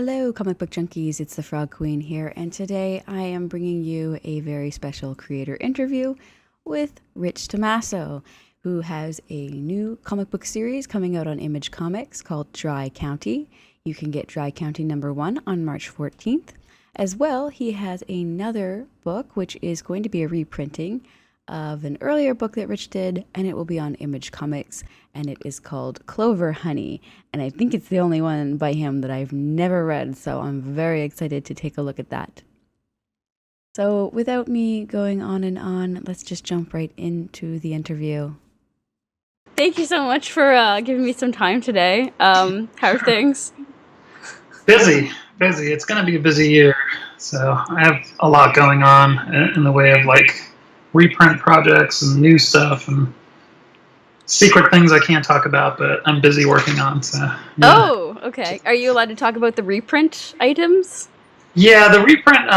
Hello, comic book junkies. It's the Frog Queen here, and today I am bringing you a very special creator interview with Rich Tommaso, who has a new comic book series coming out on Image Comics called Dry County. You can get Dry County #1 on March 14th. As well, he has another book, which is going to be a reprinting of an earlier book that Rich did, and it will be on Image Comics, and it is called Clover Honey, and I think it's the only one by him that I've never read, so I'm very excited to take a look at that. So without me going on and on, let's just jump right into the interview. Thank you so much for giving me some time today. How are things? Busy. It's going to be a busy year, so I have a lot going on in the way of reprint projects and new stuff and secret things I can't talk about, but I'm busy working on. So yeah. Oh, okay. Are you allowed to talk about the reprint items? Yeah, the reprint.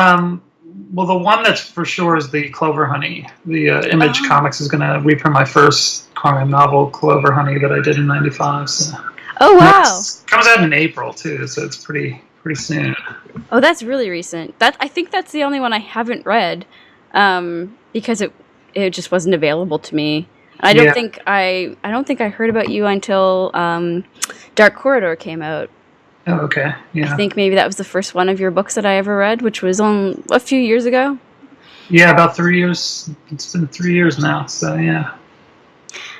Well, the one that's for sure is the Clover Honey. The Image Comics is going to reprint my first crime novel, Clover Honey, that I did in '95. So. Oh wow! Comes out in April too, so it's pretty soon. Oh, that's really recent. I think that's the only one I haven't read, because it just wasn't available to me. I don't think I heard about you until Dark Corridor came out. Oh, okay. Yeah. I think maybe that was the first one of your books that I ever read, which was on a few years ago. Yeah, about 3 years. It's been 3 years now, so yeah.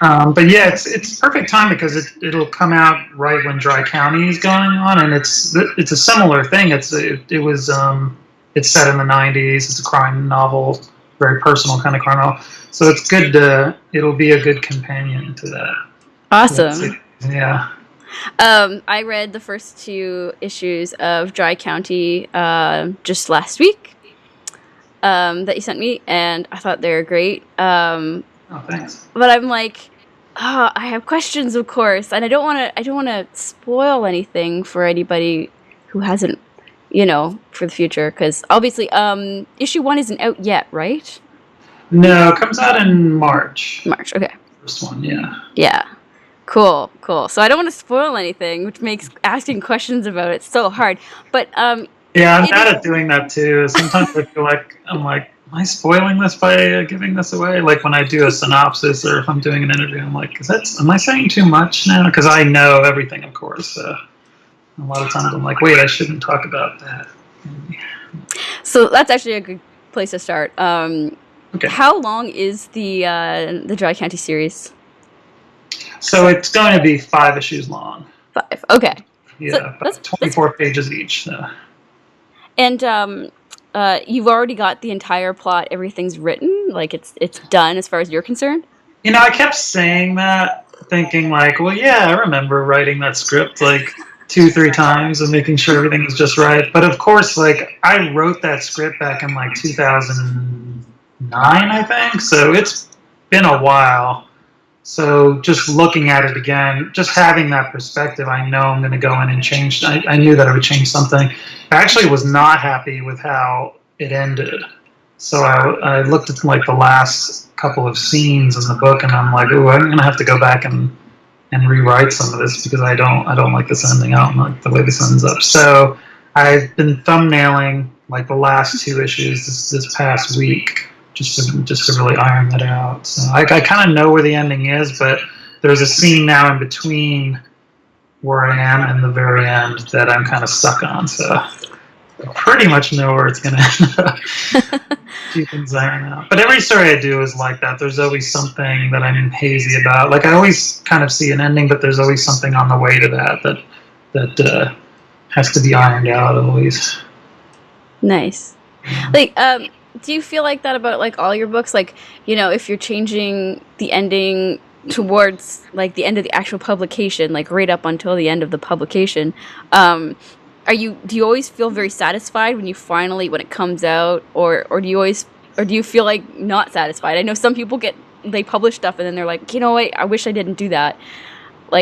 But yeah, it's perfect time because it'll come out right when Dry County is going on, and it's a similar thing. It's set in the '90s. It's a crime novel, very personal kind of crime novel. So it's good. It'll be a good companion to that. Awesome. Yeah. I read the first 2 issues of Dry County just last week that you sent me, and I thought they were great. Oh, thanks. But I'm like, I have questions, of course, and I don't want to spoil anything for anybody who hasn't, for the future, because obviously, issue 1 isn't out yet, right? No, it comes out in March. March, okay. First one, yeah. Yeah. Cool. So I don't want to spoil anything, which makes asking questions about it so hard. But yeah, I'm bad at doing that too. Sometimes I feel like am I spoiling this by giving this away? Like when I do a synopsis or if I'm doing an interview, I'm like, am I saying too much now? Because I know everything, of course. A lot of times I'm like, wait, I shouldn't talk about that. So that's actually a good place to start. Okay. How long is the Dry County series? So it's going to be 5 issues long. 5. Okay. Yeah, so about 24 pages each. So. And you've already got the entire plot. Everything's written. Like it's done as far as you're concerned. I kept saying that, thinking well, yeah, I remember writing that script 2-3 times and making sure everything was just right. But of course, I wrote that script back in 2009, I think. So it's been a while. So just looking at it again, just having that perspective, I know I'm going to go in and change. I knew that I would change something. I actually was not happy with how it ended. So I looked at the last couple of scenes in the book, and I'm like, ooh, I'm going to have to go back and rewrite some of this because I don't like this ending. I don't like the way this ends up. So I've been thumbnailing the last 2 issues this past week. Just to really iron that out. So I kind of know where the ending is, but there's a scene now in between where I am and the very end that I'm kind of stuck on. So I pretty much know where it's going to end up. Few things iron out. But every story I do is like that. There's always something that I'm hazy about. I always kind of see an ending, but there's always something on the way to that has to be ironed out always. Nice. Do you feel like that about all your books? If you're changing the ending towards the end of the actual publication, right up until the end of the publication, do you always feel very satisfied when it comes out, or do you feel not satisfied? I know some people they publish stuff and then they're like, I wish I didn't do that.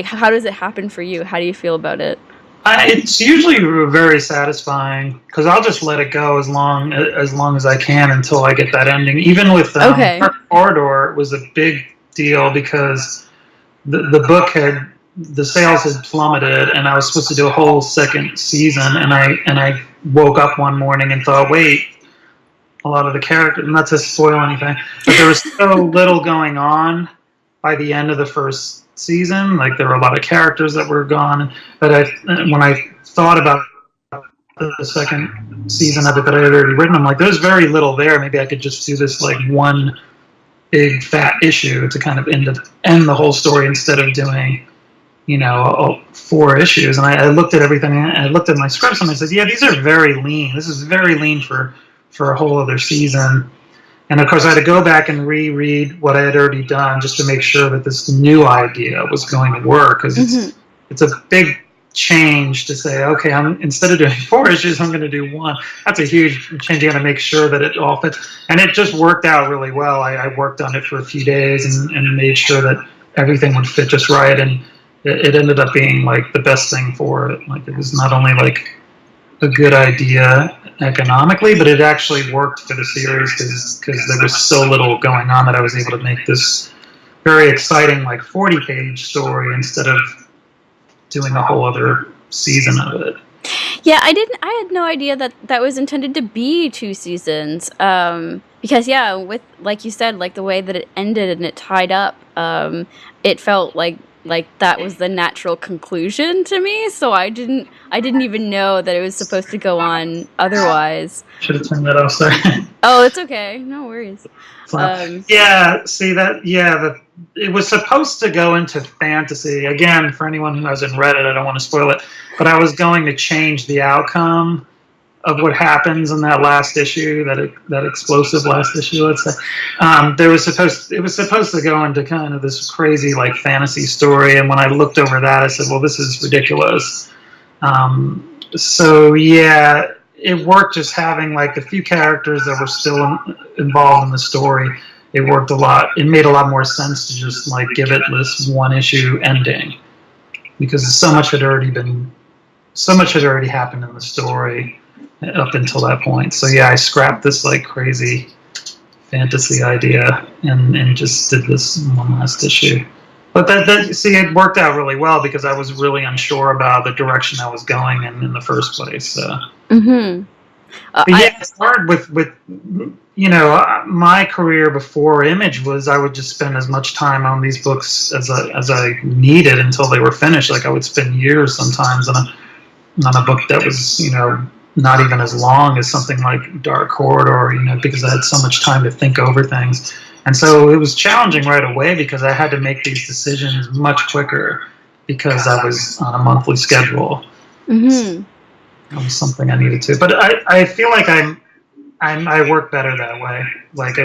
How does it happen for you? How do you feel about it? It's usually very satisfying because I'll just let it go as long as I can until I get that ending. Even with Dark Corridor, it was a big deal because the book had the sales had plummeted, and I was supposed to do a whole second season, and I woke up one morning and thought, wait, a lot of the characters, not to spoil anything, but there was so little going on by the end of the first season. Like, there were a lot of characters that were gone. But when I thought about the second season of it that I had already written, I'm like, there's very little there. Maybe I could just do this like one big fat issue to kind of end the whole story instead of doing, 4 issues. And I looked at everything, and I looked at my scripts, and I said, yeah, these are very lean. This is very lean for a whole other season. And of course, I had to go back and reread what I had already done just to make sure that this new idea was going to work, because it's a big change to say, okay, instead of doing 4 issues, I'm going to do 1. That's a huge change. You got to make sure that it all fits. And it just worked out really well. I worked on it for a few days and made sure that everything would fit just right. And it ended up being like the best thing for it. Like, it was not only like a good idea economically, but it actually worked for the series because there was so little going on that I was able to make this very exciting, like 40-page story instead of doing a whole other season of it. Yeah, I had no idea that was intended to be 2 seasons. Because with, like you said, like the way that it ended and it tied up, it felt like that was the natural conclusion to me. So I didn't even know that it was supposed to go on otherwise. Should have turned that off, sorry. Oh, it's okay. No worries. It was supposed to go into fantasy. Again, for anyone who hasn't read it, I don't want to spoil it, but I was going to change the outcome of what happens in that last issue, that explosive last issue, let's say. It was supposed to go into kind of this crazy like fantasy story, and when I looked over that, I said, well, this is ridiculous. It worked just having like the few characters that were still involved in the story. It worked a lot. It made a lot more sense to just like give it this 1 issue ending, because so much had already happened in the story up until that point. So yeah, I scrapped this like crazy fantasy idea and just did this 1 last issue. But it worked out really well because I was really unsure about the direction I was going in the first place. So. It's hard with my career before Image was I would just spend as much time on these books as I needed until they were finished. Like, I would spend years sometimes on a book that was not even as long as something like Dark Corridor, because I had so much time to think over things. And so it was challenging right away because I had to make these decisions much quicker because I was on a monthly schedule. That was something I needed to. But I feel like I work better that way. Like,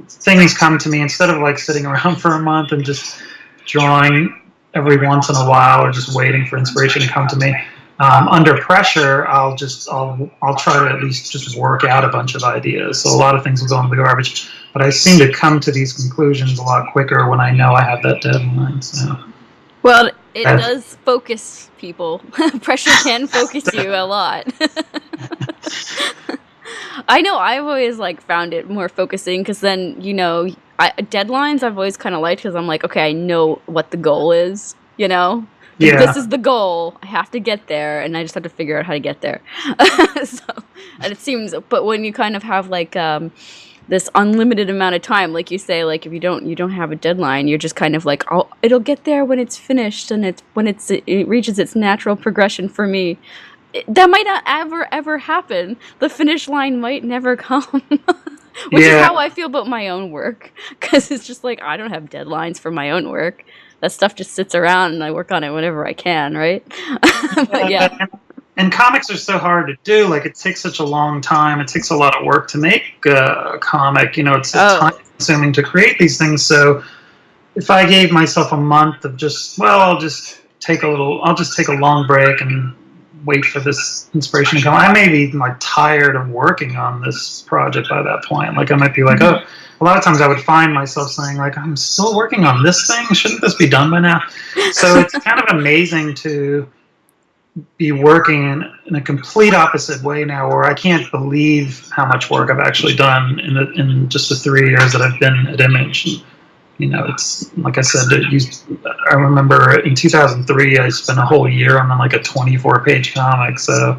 things come to me instead of like sitting around for a month and just drawing every once in a while or just waiting for inspiration to come to me. Under pressure, I'll try to at least just work out a bunch of ideas. So a lot of things will go in the garbage, but I seem to come to these conclusions a lot quicker when I know I have that deadline. So. Well, it does focus people. Pressure can focus you a lot. I know I've always found it more focusing because then, deadlines I've always kind of liked because I'm like, okay, I know what the goal is, Yeah. This is the goal. I have to get there, and I just have to figure out how to get there. And it seems, but when you kind of have this unlimited amount of time, like you say, if you don't have a deadline, you're just kind of like, oh, it'll get there when it's finished, and it reaches its natural progression for me. That might not ever happen. The finish line might never come. Which is how I feel about my own work, because it's just I don't have deadlines for my own work. That stuff just sits around and I work on it whenever I can, right? But yeah. And comics are so hard to do. It takes such a long time. It takes a lot of work to make a comic. It's time consuming to create these things. So if I gave myself a month of I'll just take a long break and wait for this inspiration to come. I may be tired of working on this project by that point. I might be a lot of times I would find myself saying I'm still working on this thing. Shouldn't this be done by now? So it's kind of amazing to be working in a complete opposite way now, where I can't believe how much work I've actually done in just the 3 years that I've been at Image. it's like I said, I remember in 2003 I spent a whole year on like a 24-page comic, so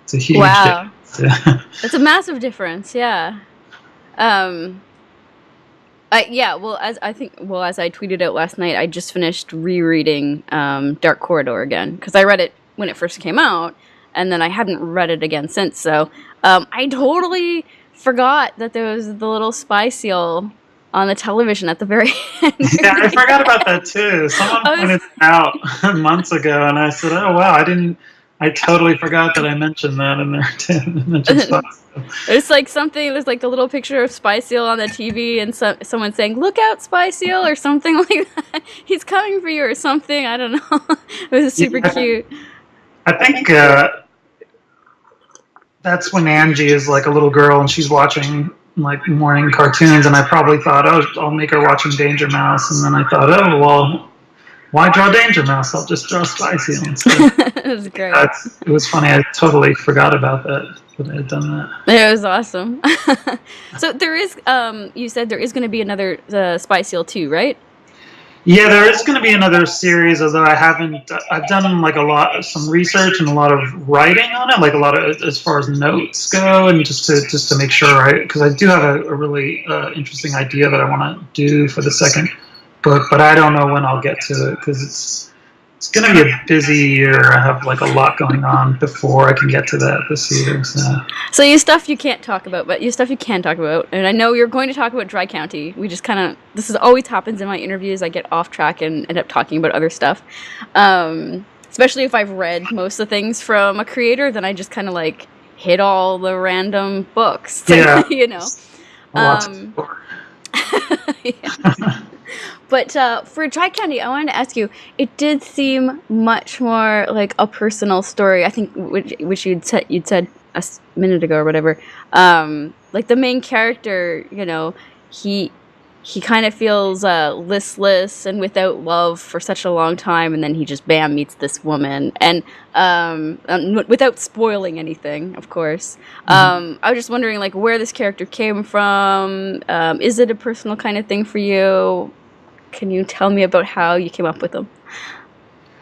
it's a huge Wow. difference. It's a massive difference, yeah. Um, yeah, well, as I tweeted out last night, I just finished rereading Dark Corridor again because I read it when it first came out, and then I hadn't read it again since. So I totally forgot that there was the little spy seal on the television at the very end. Yeah, I forgot about that too. Someone I was pointed it out months ago, and I said, "Oh wow, I didn't. I totally forgot that I mentioned that in there too. I mentioned spots." It's like something. There's like the little picture of Spy Seal on the TV, and someone saying, "Look out, Spy Seal," or something like that. He's coming for you, or something. I don't know. It was super Yeah, cute. I think that's when Angie is like a little girl and she's watching like morning cartoons, and I probably thought, "Oh, I'll make her watching Danger Mouse," and then I thought, "Oh well, why draw Danger Mouse? I'll just draw Spy Seal instead." It was great. It was funny. I totally forgot about that I had done that. It was awesome. So there is, you said there is going to be another Spy Seal 2, right? Yeah, there is going to be another series, although I haven't. I've done like some research and a lot of writing on it, like a lot of as far as notes go, and just to make sure, because I do have a really interesting idea that I want to do for the second book, but I don't know when I'll get to it because it's going to be a busy year. I have like a lot going on before I can get to that this year. So you stuff you can't talk about, but you stuff you can talk about. And I know you're going to talk about Dry County. We just this is always happens in my interviews. I get off track and end up talking about other stuff. Especially if I've read most of the things from a creator, then I just kind of like hit all the random books. Yeah, you know. Yeah. But for Dry County, I wanted to ask you. It did seem much more like a personal story. I think which you'd said a minute ago or whatever. Like the main character, he kind of feels listless and without love for such a long time, and then he just bam meets this woman, and without spoiling anything, of course. I was just wondering, like, where this character came from. Is it a personal kind of thing for you? Can you tell me about how you came up with them?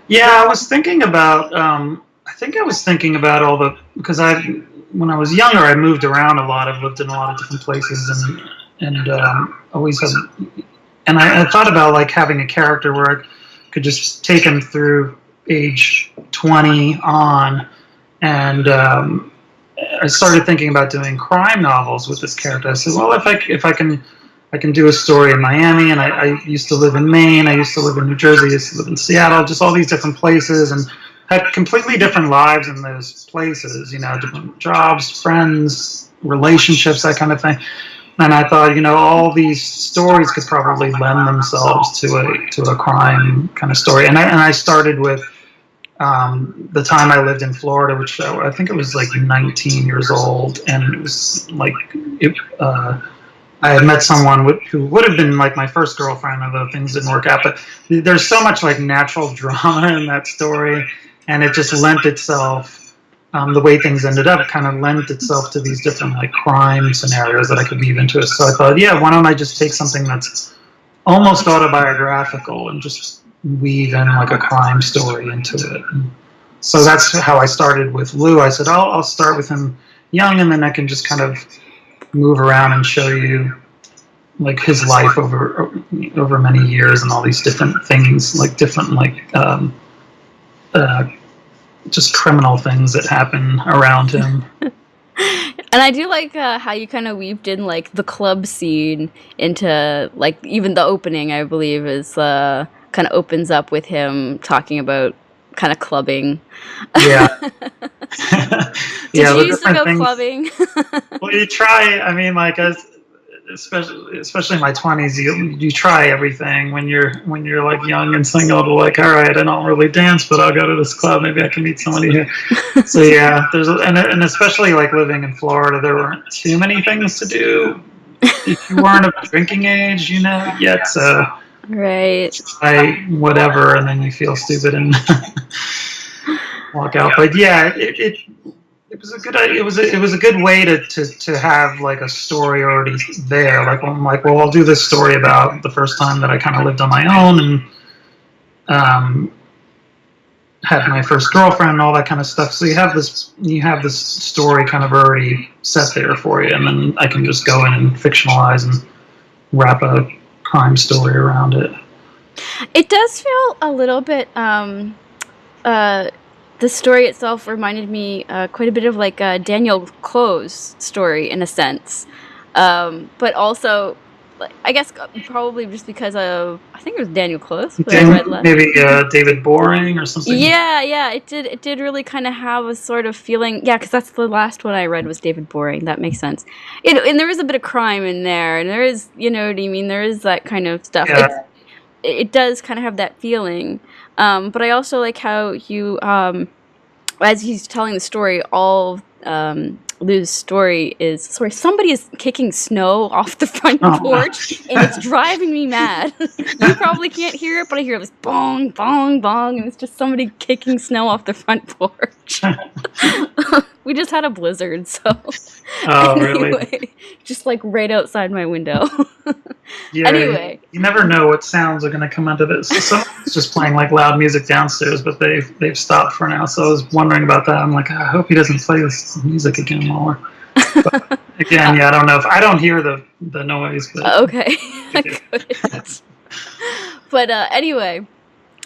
Yeah, I was thinking about. I think I was thinking about because when I was younger, I moved around a lot. I've lived in a lot of different places, and always have. And I thought about like having a character where I could just take him through age 20 on, and I started thinking about doing crime novels with this character. I said, well, if I can do a story in Miami, and I used to live in Maine, I used to live in New Jersey, I used to live in Seattle, just all these different places, and had completely different lives in those places, different jobs, friends, relationships, that kind of thing. And I thought, all these stories could probably lend themselves to a crime kind of story. And I started with the time I lived in Florida, which I think it was like 19 years old, and it was like I had met someone who would have been like my first girlfriend, although things didn't work out. But there's so much like natural drama in that story, and it just lent itself. The way things ended up kind of lent itself to these different like crime scenarios that I could weave into it. So I thought, yeah, why don't I just take something that's almost autobiographical and just weave in like a crime story into it. And so that's how I started with Lou. I said, I'll start with him young, and then I can just kind of move around and show you like his life over many years and all these different things, like different just criminal things that happen around him. And I do like how you kind of weaved in like the club scene into like even the opening. I believe is kind of opens up with him talking about kind of clubbing. Yeah. Did you used to go clubbing? Well, you try. I mean, like especially in my 20s, you try everything when you're like young and single. To like, all right, I don't really dance, but I'll go to this club. Maybe I can meet somebody here. So yeah, and especially like living in Florida, there weren't too many things to do if you weren't of drinking age, yet. So right. try whatever, and then you feel stupid and walk out. But yeah, it was a good idea. It was a good way to have like a story already there. Like I'm like, well, I'll do this story about the first time that I kind of lived on my own and um, had my first girlfriend and all that kind of stuff. So you have this story kind of already set there for you, and then I can just go in and fictionalize and wrap a crime story around it. It does feel a little bit. The story itself reminded me quite a bit of like Daniel Clo's story in a sense, but also, I guess probably just because of I think it was Daniel Close that I read last. Maybe David Boring or something. Yeah, it did. It did really kind of have a sort of feeling. Yeah, because that's the last one I read was David Boring. That makes sense. And there is a bit of crime in there, and there is, you know what I mean. There is that kind of stuff. Yeah. It does kind of have that feeling. But I also like how you, as he's telling the story, all Lou's story is, sorry, somebody is kicking snow off the front porch, and it's driving me mad. You probably can't hear it, but I hear this bong, bong, bong, and it's just somebody kicking snow off the front porch. We just had a blizzard, so... Oh, anyway, really? just like right outside my window. Yeah, anyway. You never know what sounds are going to come out of it. So someone's just playing like loud music downstairs, but they've stopped for now. So I was wondering about that. I'm like, I hope he doesn't play this music again more. But again, yeah, I don't know if I don't hear the noise. But okay, good. But anyway.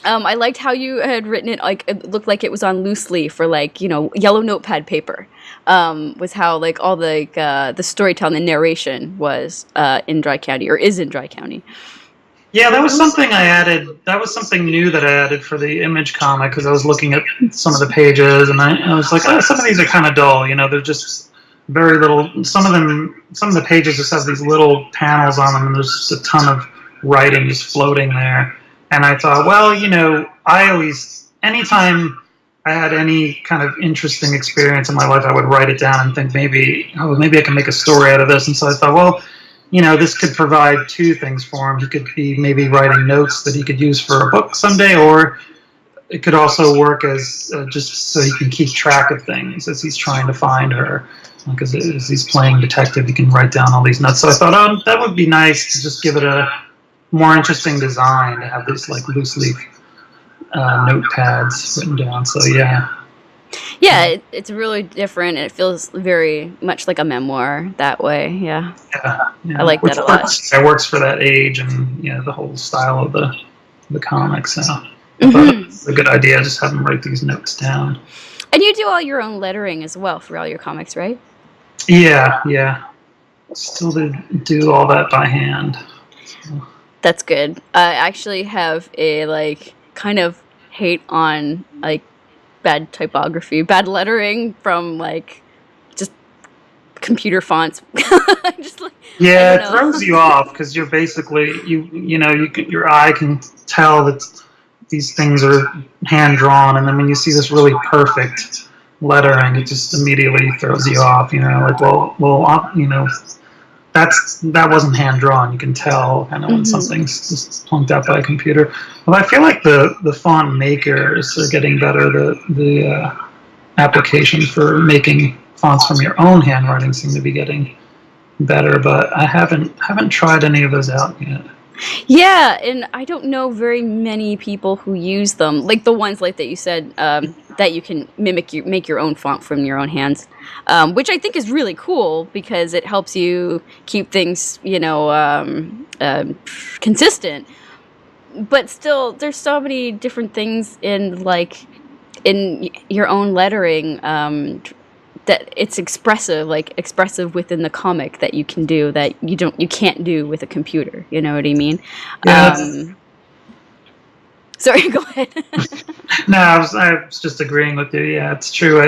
I liked how you had written it, like, it looked like it was on loose leaf or, like, you know, yellow notepad paper, was how, like, all the storytelling, the narration was in Dry County, or is in Dry County. Yeah, that was something I added. That was something new that I added for the Image comic, because I was looking at some of the pages, and I was like, oh, some of these are kind of dull, you know, they're just very little. Some of the pages just have these little panels on them, and there's just a ton of writing just floating there. And I thought, well, you know, anytime I had any kind of interesting experience in my life, I would write it down and think maybe I can make a story out of this. And so I thought, well, you know, this could provide two things for him. He could be maybe writing notes that he could use for a book someday, or it could also work as just so he can keep track of things as he's trying to find her. Because as he's playing detective, he can write down all these notes. So I thought, oh, that would be nice to just give it a more interesting design to have these like loose leaf notepads written down. So yeah, it's really different, and it feels very much like a memoir that way. Yeah. I like that a lot. It works for that age and the whole style of the comics. So I thought it was a good idea. Just have them write these notes down. And you do all your own lettering as well for all your comics, right? Yeah. Still do all that by hand. So. That's good. I actually have a like kind of hate on like bad typography, bad lettering from like just computer fonts. Just like, yeah, it throws you off because you're basically your eye can tell that these things are hand drawn, and then when you see this really perfect lettering, it just immediately throws you off. Like that wasn't hand drawn. You can tell kind of when something's just plunked out by a computer. Well, I feel like the font makers are getting better. The applications for making fonts from your own handwriting seem to be getting better, but I haven't tried any of those out yet. Yeah, and I don't know very many people who use them, like the ones like that you said, that you can make your own font from your own hands, which I think is really cool because it helps you keep things, consistent. But still, there's so many different things in your own lettering that it's expressive within the comic that you can do that you can't do with a computer. You know what I mean? Yeah, sorry, go ahead. No, I was just agreeing with you. Yeah, it's true.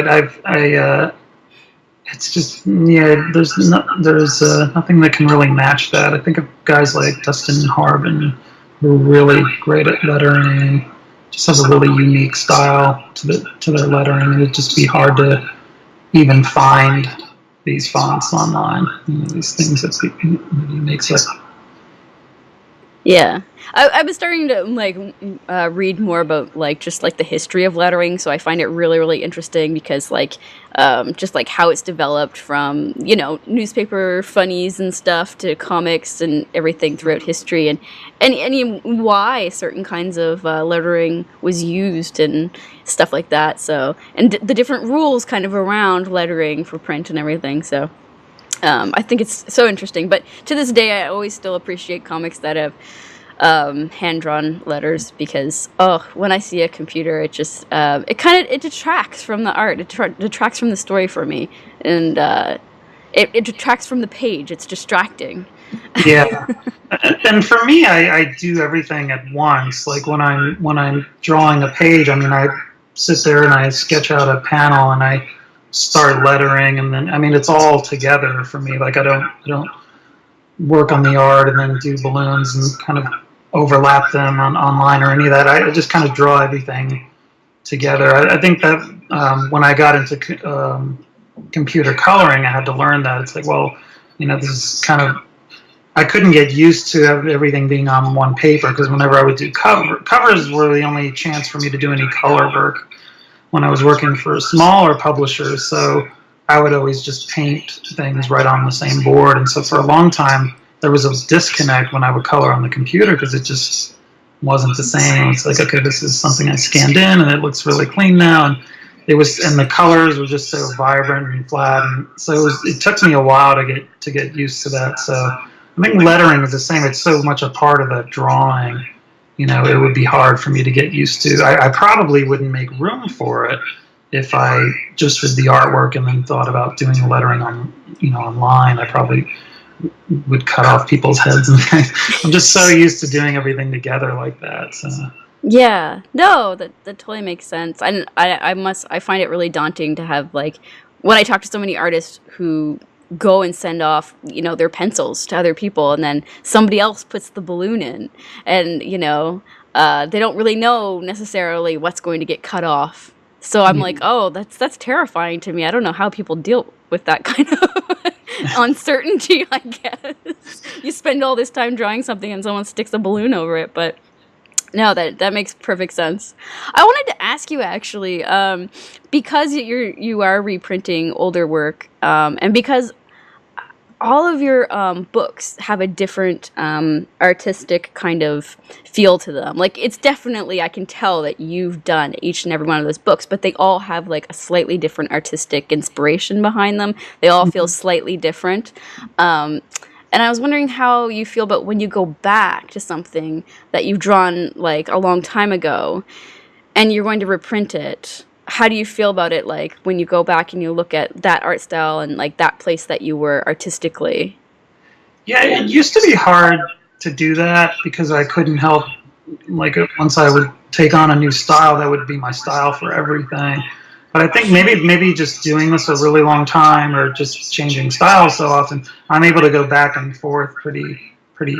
It's just there's nothing that can really match that. I think of guys like Dustin Harbin who are really great at lettering. Just has a really unique style to their lettering. It'd just be hard to even find these fonts online. These things that he makes up. Yeah, I've been starting to like read more about like just like the history of lettering, so I find it really really interesting because like just like how it's developed from newspaper funnies and stuff to comics and everything throughout history, and any why certain kinds of lettering was used and stuff like that. So and the different rules kind of around lettering for print and everything. So. I think it's so interesting, but to this day, I always still appreciate comics that have hand-drawn letters because when I see a computer, it just it detracts from the art. It detracts from the story for me, and it detracts from the page. It's distracting. Yeah, and for me, I do everything at once. Like when I'm drawing a page, I mean, I sit there and I sketch out a panel and I start lettering, and then I mean, it's all together for me. Like I don't work on the art and then do balloons and kind of overlap them online or any of that. I just kind of draw everything together. I think that when I got into computer coloring, I had to learn that. It's like, well, this is kind of, I couldn't get used to everything being on one paper because whenever I would do covers were the only chance for me to do any color work when I was working for smaller publishers. So I would always just paint things right on the same board. And so for a long time, there was a disconnect when I would color on the computer because it just wasn't the same. It's like, okay, this is something I scanned in and it looks really clean now. And and the colors were just so vibrant and flat. And so it took me a while to get used to that. So I think lettering is the same. It's so much a part of the drawing. It would be hard for me to get used to. I probably wouldn't make room for it if I just did the artwork and then thought about doing the lettering online. I probably would cut off people's heads and things. I'm just so used to doing everything together like that. So. Yeah, no, that totally makes sense. And I find it really daunting to have like when I talk to so many artists who go and send off their pencils to other people and then somebody else puts the balloon in and they don't really know necessarily what's going to get cut off, so I'm like, oh, that's terrifying to me. I don't know how people deal with that kind of uncertainty. I guess you spend all this time drawing something and someone sticks a balloon over it, but no, that makes perfect sense. I wanted to ask you actually, because you are reprinting older work, and because all of your books have a different artistic kind of feel to them. Like it's definitely, I can tell that you've done each and every one of those books, but they all have like a slightly different artistic inspiration behind them. They all feel slightly different. And I was wondering how you feel about when you go back to something that you've drawn like a long time ago and you're going to reprint it. How do you feel about it, like when you go back and you look at that art style and like that place that you were artistically? Yeah, it used to be hard to do that because I couldn't help, like once I would take on a new style, that would be my style for everything. But I think maybe just doing this a really long time or just changing styles so often, I'm able to go back and forth pretty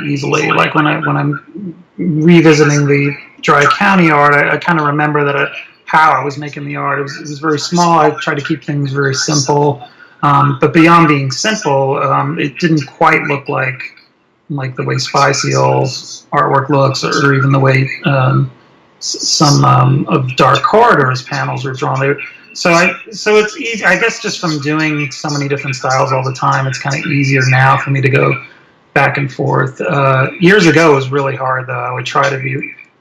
easily. Like when I'm revisiting the Dry County art, I kind of remember that how I was making the art. It was very small. I tried to keep things very simple. But beyond being simple, it didn't quite look like the way Spy Seal's artwork looks, or even the way some of Dark Corridor's panels were drawn. So it's easy. I guess just from doing so many different styles all the time, it's kind of easier now for me to go back and forth. Years ago, it was really hard though. I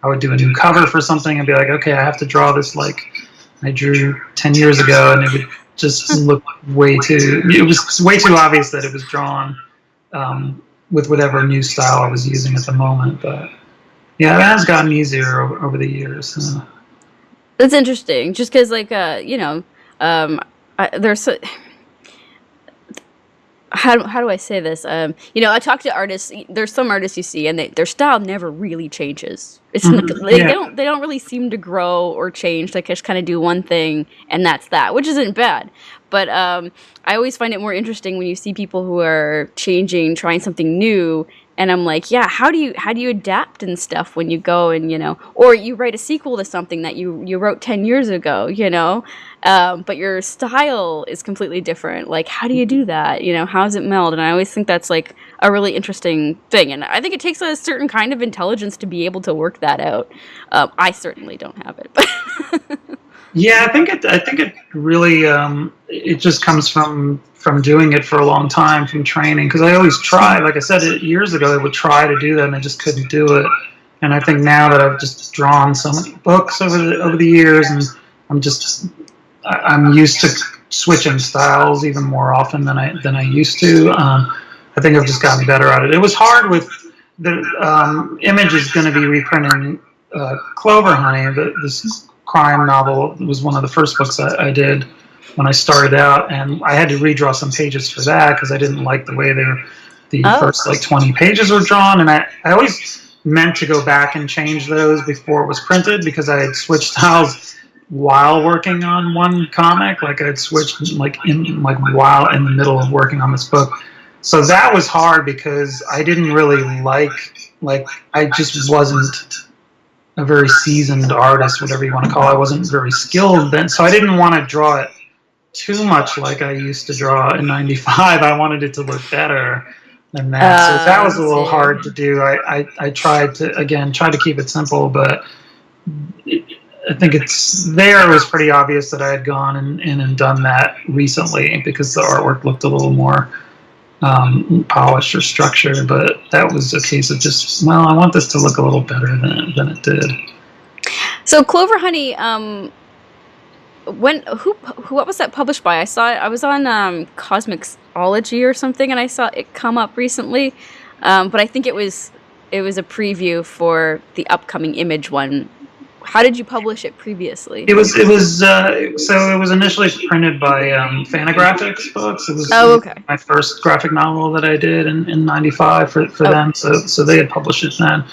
would do a new cover for something and be like, okay, I have to draw this like I drew 10 years ago, and it would just look it was way too obvious that it was drawn with whatever new style I was using at the moment. But yeah, it has gotten easier over the years. That's interesting, just because like there's so, how do I say this? I talk to artists. There's some artists you see, and their style never really changes. It's they don't really seem to grow or change. They just kind of do one thing, and that's that, which isn't bad. But I always find it more interesting when you see people who are changing, trying something new. And I'm like, yeah, how do you adapt and stuff when you go and or you write a sequel to something that you wrote 10 years ago, but your style is completely different. Like, how do you do that? How does it meld? And I always think that's like a really interesting thing, and I think it takes a certain kind of intelligence to be able to work that out. I certainly don't have it, but Yeah, I think it really it just comes from doing it for a long time, from training. Because I always try, like I said years ago, I would try to do that, and I just couldn't do it. And I think now that I've just drawn so many books over the years, and I'm used to switching styles even more often than I used to. I think I've just gotten better at it. It was hard with the Image is going to be reprinting Clover Honey. This crime novel was one of the first books I did when I started out, and I had to redraw some pages for that because I didn't like the way the first like 20 pages were drawn, and I always meant to go back and change those before it was printed because I had switched styles while working on one comic. Like I'd switched while in the middle of working on this book. So that was hard because I didn't really like I just wasn't a very seasoned artist, whatever you want to call it. I wasn't very skilled then, so I didn't want to draw it too much like I used to draw in '95. I wanted it to look better than that. So that was a little hard to do. I tried to keep it simple, but I think it was pretty obvious that I had gone and done that recently because the artwork looked a little more polished or structured, but that was a case of just, well, I want this to look a little better than it did. So Clover Honey, what was that published by? I was on Cosmixology or something, and I saw it come up recently, but I think it was a preview for the upcoming Image one. How did you publish it previously? It was initially printed by Fantagraphics Books. It was my first graphic novel that I did in '95 for them. So they had published it then,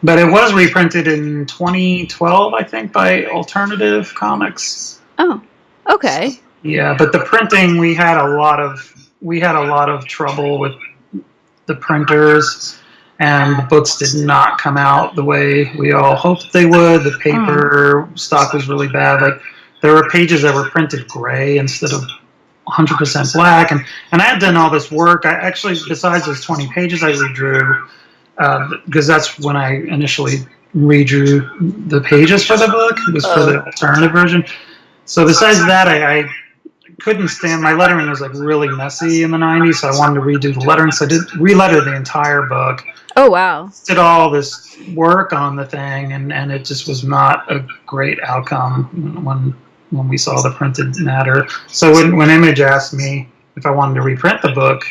but it was reprinted in 2012, I think, by Alternative Comics. Oh, okay. Yeah, but the printing we had a lot of trouble with the printers. And the books did not come out the way we all hoped they would. The paper stock was really bad. Like there were pages that were printed gray instead of 100% black. And I had done all this work. I actually, besides those 20 pages, I redrew because that's when I initially redrew the pages for the book. It was for the alternative version. So besides that, I couldn't stand, my lettering was like really messy in the '90s, so I wanted to redo the lettering. So I did re-letter the entire book. Oh wow! Did all this work on the thing, and it just was not a great outcome when we saw the printed matter. So when Image asked me if I wanted to reprint the book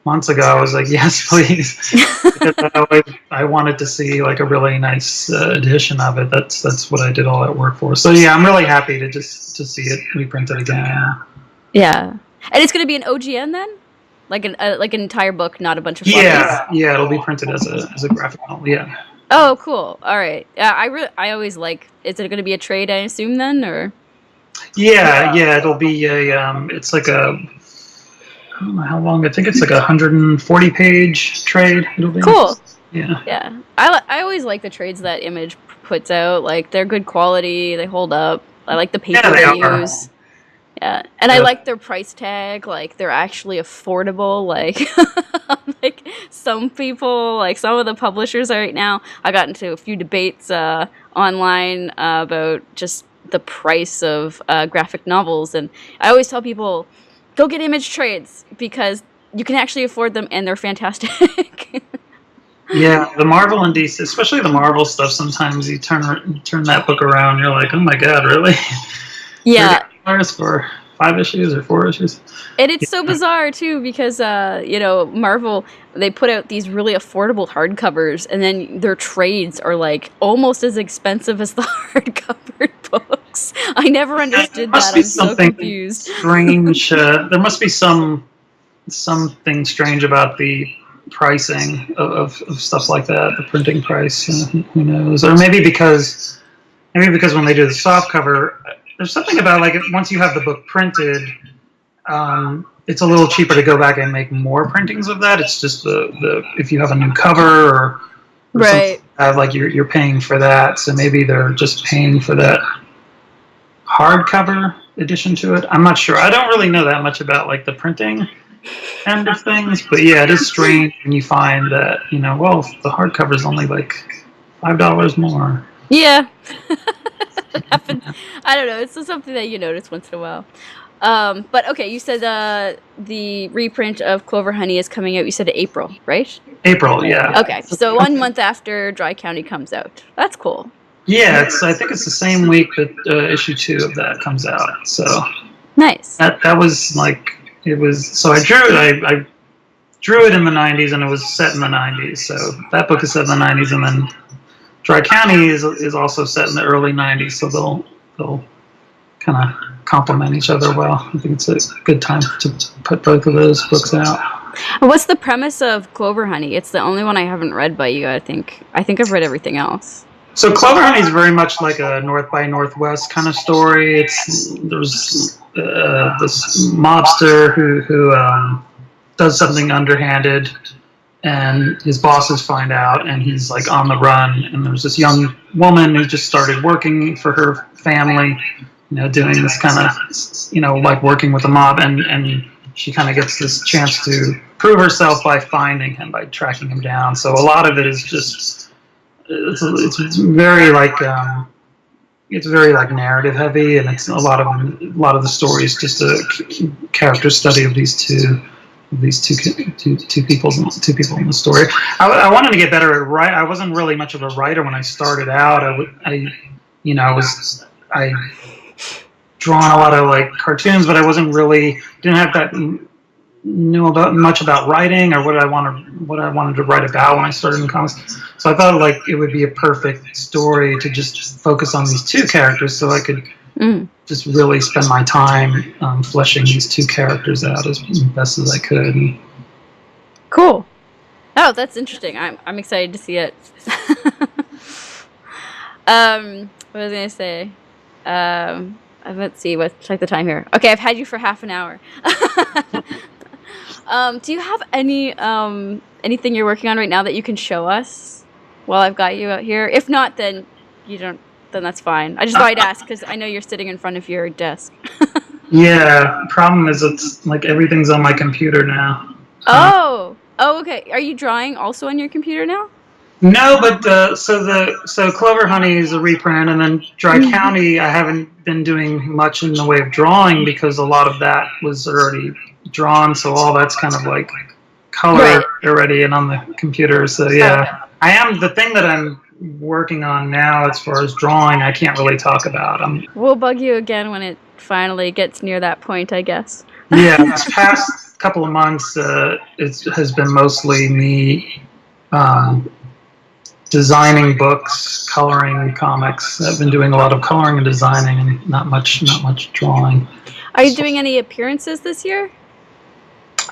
months ago, I was like, yes, please. Because I wanted to see like a really nice edition of it. That's what I did all that work for. So yeah, I'm really happy to see it reprinted again. Yeah, and it's going to be an OGN then, like an entire book, not a bunch of floppies. Yeah, it'll be printed as a graphic novel. Yeah. Oh, cool. All right. I always like. Is it going to be a trade? I assume then, or? Yeah. It'll be it's like a. I don't know how long. I think it's like a 140-page trade. It'll be cool. Yeah. Yeah. I always like the trades that Image puts out. Like they're good quality. They hold up. I like the paper they use. Yeah, and I like their price tag. Like they're actually affordable. Like, like some people, like some of the publishers right now. I got into a few debates online about just the price of graphic novels, and I always tell people, go get Image trades because you can actually afford them, and they're fantastic. Yeah, the Marvel and DC, especially the Marvel stuff. Sometimes you turn that book around, you're like, oh my god, really? Yeah. For 5 issues or 4 issues. And it's so bizarre too because Marvel, they put out these really affordable hardcovers, and then their trades are like almost as expensive as the hardcover books. I never understood that. I'm so confused. Strange. There must be something strange about the pricing of stuff like that, the printing price. Who knows? Or maybe because when they do the soft cover, there's something about like once you have the book printed, it's a little cheaper to go back and make more printings of that. It's just the if you have a new cover or right, like you're paying for that. So maybe they're just paying for that hardcover addition to it. I'm not sure. I don't really know that much about like the printing end of things. But yeah, it is strange when you find that, well, the hardcover is only like $5 more. Yeah. That happens. I don't know. It's just something that you notice once in a while. But okay, you said the reprint of Clover Honey is coming out. You said April, right? April, yeah. Okay, so 1 month after Dry County comes out. That's cool. Yeah, I think it's the same week that issue 2 of that comes out. So nice. That was like it was. So I drew it in the '90s, and it was set in the '90s. So that book is set in the '90s, and then Dry County is also set in the early '90s. So they'll kind of complement each other well. I think it's a good time to put both of those books out. What's the premise of Clover Honey? It's the only one I haven't read by you, I think. I think I've read everything else. So Clover Honey is very much like a North by Northwest kind of story. There's this mobster who does something underhanded, and his bosses find out, and he's like on the run. And there's this young woman who just started working for her family, doing this kind of, like working with the mob, and she kind of gets this chance to prove herself by finding him, by tracking him down. So a lot of it is just it's very like narrative heavy, and it's a lot of the story is just a character study of these two people in the story. I wanted to get better at writing. I wasn't really much of a writer when I started out. I drawn a lot of like cartoons, but I didn't have that much about writing or what I wanted to write about when I started in comics. So I thought like it would be a perfect story to just focus on these two characters, so I could just really spend my time fleshing these two characters out as best as I could. Cool. Oh, that's interesting. I'm excited to see it. What was I gonna say? Let's see. Check the time here. Okay, I've had you for half an hour. Do you have anything you're working on right now that you can show us while I've got you out here? If not, then you don't. Then that's fine. I just thought I'd ask because I know you're sitting in front of your desk. Yeah. Problem is, it's like everything's on my computer now. Oh, okay. Are you drawing also on your computer now? No, but so Clover Honey is a reprint, and then Dry County, I haven't been doing much in the way of drawing because a lot of that was already drawn, so all that's kind of like color already and on the computer. So yeah, okay. The thing that I'm working on now as far as drawing, I can't really talk about. We'll bug you again when it finally gets near that point, I guess. Yeah, this past couple of months, it has been mostly me designing books, coloring comics. I've been doing a lot of coloring and designing, and not much drawing. Are you doing any appearances this year?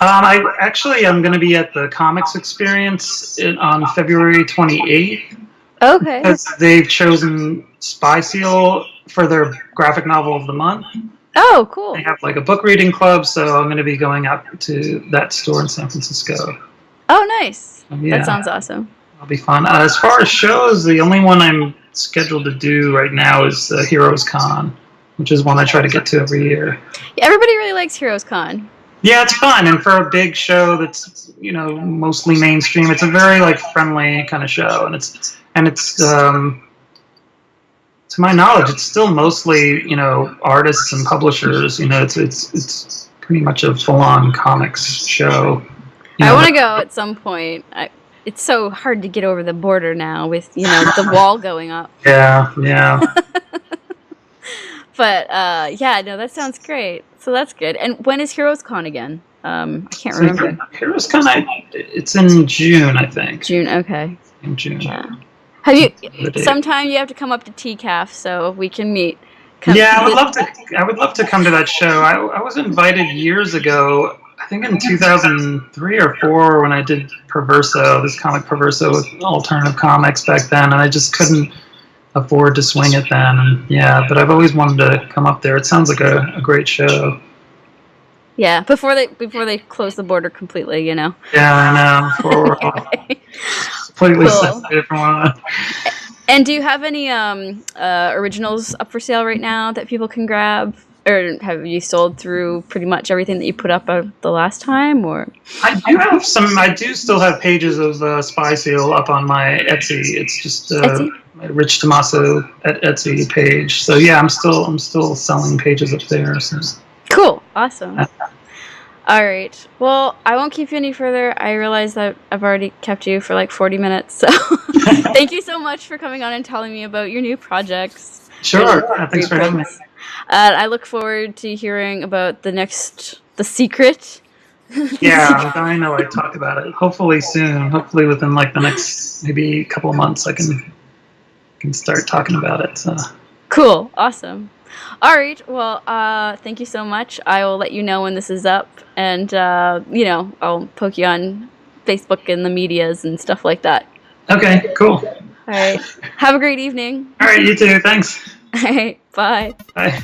I'm going to be at the Comics Experience on February 28th. Okay. Because they've chosen Spy Seal for their graphic novel of the month. Oh, cool. They have like a book reading club, so I'm going to be going out to that store in San Francisco. Oh, nice. Yeah. That sounds awesome. That'll be fun. As far as shows, the only one I'm scheduled to do right now is Heroes Con, which is one I try to get to every year. Yeah, everybody really likes Heroes Con. Yeah, it's fun, and for a big show that's mostly mainstream, it's a very like friendly kind of show, and it's to my knowledge, it's still mostly artists and publishers. It's pretty much a full-on comics show. I want to go at some point. It's so hard to get over the border now with the wall going up. Yeah. But yeah, no, that sounds great. So that's good. And when is Heroes Con again? I can't remember. Heroes Con, it's in June, I think. June, okay. In June. Yeah. Have you? Sometime you have to come up to TCAF so we can meet. I would love to come to that show. I was invited years ago. I think in 2003 or 4 when I did Perverso, this comic Perverso with alternative comics back then, and I just couldn't afford to swing it then. And but I've always wanted to come up there. It sounds like a great show. Yeah, before they close the border completely, Yeah, I know. Before we're all completely separated from one another. And do you have any originals up for sale right now that people can grab? or have you sold through pretty much everything that you put up the last time, or? I do still have pages of Spy Seal up on my Etsy. It's just Etsy? my Rich Tommaso at Etsy page. So yeah, I'm still selling pages up there. So. Cool. Awesome. All right. Well, I won't keep you any further. I realize that I've already kept you for like 40 minutes. So thank you so much for coming on and telling me about your new projects. Sure. Thanks for having me. I look forward to hearing about The Secret. Yeah, I'm dying to like talk about it. Hopefully soon. Hopefully within like the next maybe couple of months, I can start talking about it. So. Cool. Awesome. All right. Well, thank you so much. I will let you know when this is up, and I'll poke you on Facebook and the medias and stuff like that. Okay. Cool. All right. Have a great evening. All right. You too. Thanks. All right. Bye. Bye.